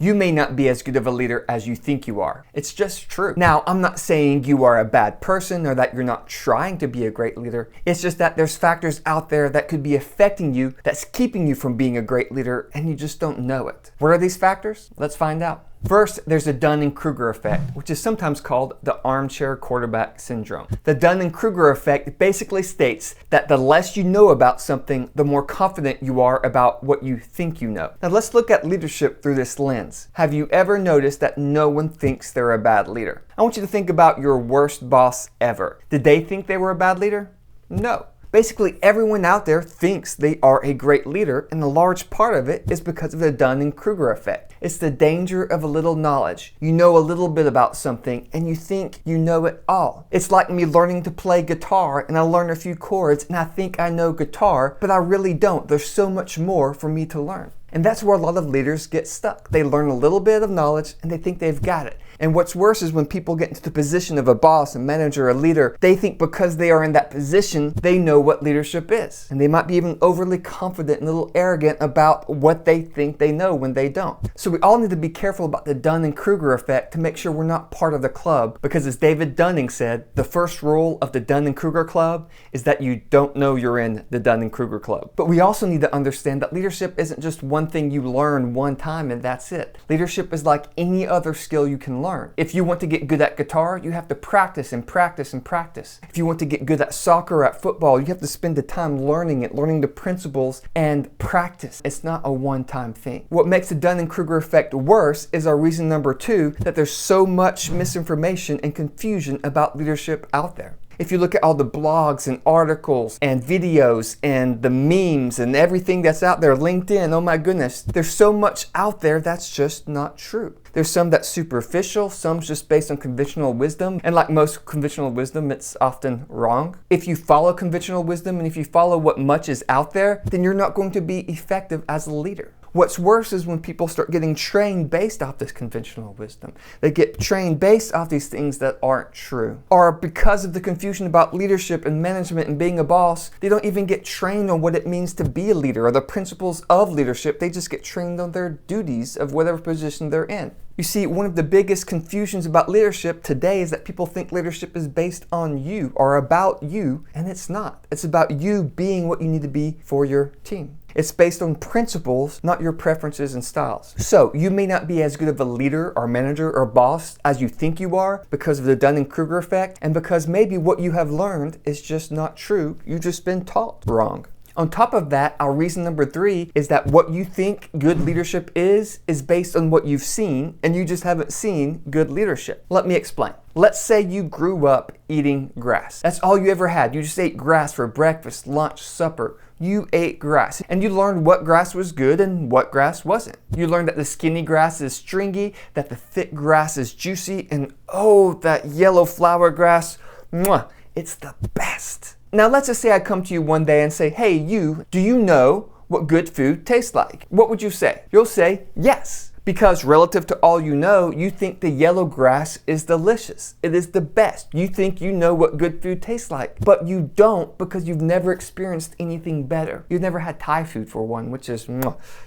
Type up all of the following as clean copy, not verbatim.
You may not be as good of a leader as you think you are. It's just true. Now, I'm not saying you are a bad person or that you're not trying to be a great leader. It's just that there's factors out there that could be affecting you that's keeping you from being a great leader and you just don't know it. What are these factors? Let's find out. First, there's the Dunning-Kruger effect, which is sometimes called the armchair quarterback syndrome. The Dunning-Kruger effect basically states that the less you know about something, the more confident you are about what you think you know. Now let's look at leadership through this lens. Have you ever noticed that no one thinks they're a bad leader? I want you to think about your worst boss ever. Did they think they were a bad leader? No. Basically, everyone out there thinks they are a great leader, and a large part of it is because of the Dunning-Kruger effect. It's the danger of a little knowledge. You know a little bit about something, and you think you know it all. It's like me learning to play guitar, and I learn a few chords, and I think I know guitar, but I really don't. There's so much more for me to learn. And that's where a lot of leaders get stuck. They learn a little bit of knowledge, and they think they've got it. And what's worse is when people get into the position of a boss, a manager, a leader, they think because they are in that position, they know what leadership is. And they might be even overly confident and a little arrogant about what they think they know when they don't. So we all need to be careful about the Dunning-Kruger effect to make sure we're not part of the club. Because as David Dunning said, the first rule of the Dunning-Kruger club is that you don't know you're in the Dunning-Kruger club. But we also need to understand that leadership isn't just one thing you learn one time and that's it. Leadership is like any other skill you can learn. If you want to get good at guitar, you have to practice and practice and practice. If you want to get good at soccer or at football, you have to spend the time learning it, learning the principles and practice. It's not a one-time thing. What makes the Dunning-Kruger effect worse is our reason number 2, that there's so much misinformation and confusion about leadership out there. If you look at all the blogs and articles and videos and the memes and everything that's out there, LinkedIn, oh my goodness, there's so much out there that's just not true. There's some that's superficial, some's just based on conventional wisdom, and like most conventional wisdom, it's often wrong. If you follow conventional wisdom and if you follow what much is out there, then you're not going to be effective as a leader. What's worse is when people start getting trained based off this conventional wisdom. They get trained based off these things that aren't true. Or because of the confusion about leadership and management and being a boss, they don't even get trained on what it means to be a leader or the principles of leadership. They just get trained on their duties of whatever position they're in. You see, one of the biggest confusions about leadership today is that people think leadership is based on you or about you, and it's not. It's about you being what you need to be for your team. It's based on principles, not your preferences and styles. So you may not be as good of a leader or manager or boss as you think you are because of the Dunning-Kruger effect and because maybe what you have learned is just not true. You've just been taught wrong. On top of that, our reason number 3 is that what you think good leadership is based on what you've seen, and you just haven't seen good leadership. Let me explain. Let's say you grew up eating grass. That's all you ever had. You just ate grass for breakfast, lunch, supper. You ate grass, and you learned what grass was good and what grass wasn't. You learned that the skinny grass is stringy, that the thick grass is juicy, and oh, that yellow flower grass, mwah, it's the best. Now let's just say I come to you one day and say, hey you, do you know what good food tastes like? What would you say? You'll say, yes. Because relative to all you know, you think the yellow grass is delicious. It is the best. You think you know what good food tastes like. But you don't because you've never experienced anything better. You've never had Thai food for one, which is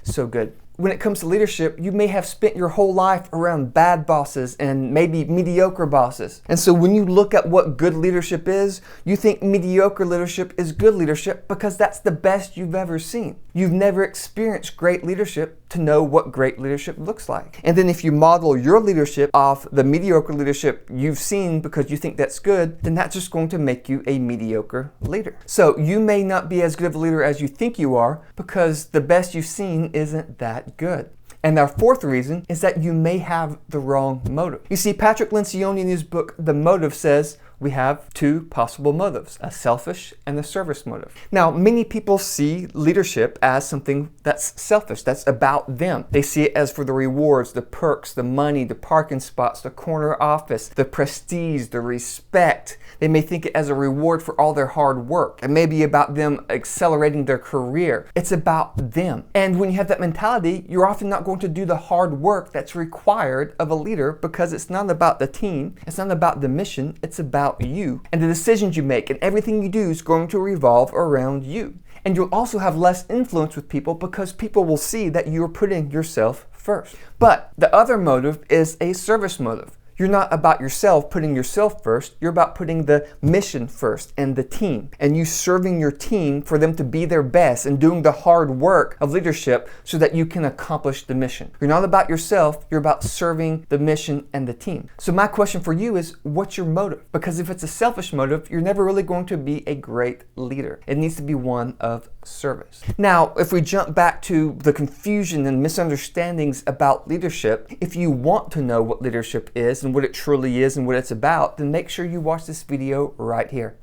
so good. When it comes to leadership, you may have spent your whole life around bad bosses and maybe mediocre bosses. And so when you look at what good leadership is, you think mediocre leadership is good leadership because that's the best you've ever seen. You've never experienced great leadership to know what great leadership looks like. And then if you model your leadership off the mediocre leadership you've seen because you think that's good, then that's just going to make you a mediocre leader. So you may not be as good of a leader as you think you are because the best you've seen isn't that good. And our 4th reason is that you may have the wrong motive. You see, Patrick Lencioni in his book, The Motive, says we have 2 possible motives, a selfish and a service motive. Now, many people see leadership as something that's selfish, that's about them. They see it as for the rewards, the perks, the money, the parking spots, the corner office, the prestige, the respect. They may think it as a reward for all their hard work. It may be about them accelerating their career. It's about them. And when you have that mentality, you're often not going to do the hard work that's required of a leader because it's not about the team, it's not about the mission, it's about you. And the decisions you make and everything you do is going to revolve around you. And you'll also have less influence with people because people will see that you're putting yourself first. But the other motive is a service motive. You're not about yourself, putting yourself first. You're about putting the mission first and the team, and you serving your team for them to be their best and doing the hard work of leadership so that you can accomplish the mission. You're not about yourself, you're about serving the mission and the team. So my question for you is, what's your motive? Because if it's a selfish motive, you're never really going to be a great leader. It needs to be one of service. Now, if we jump back to the confusion and misunderstandings about leadership, if you want to know what leadership is and what it truly is and what it's about, then make sure you watch this video right here.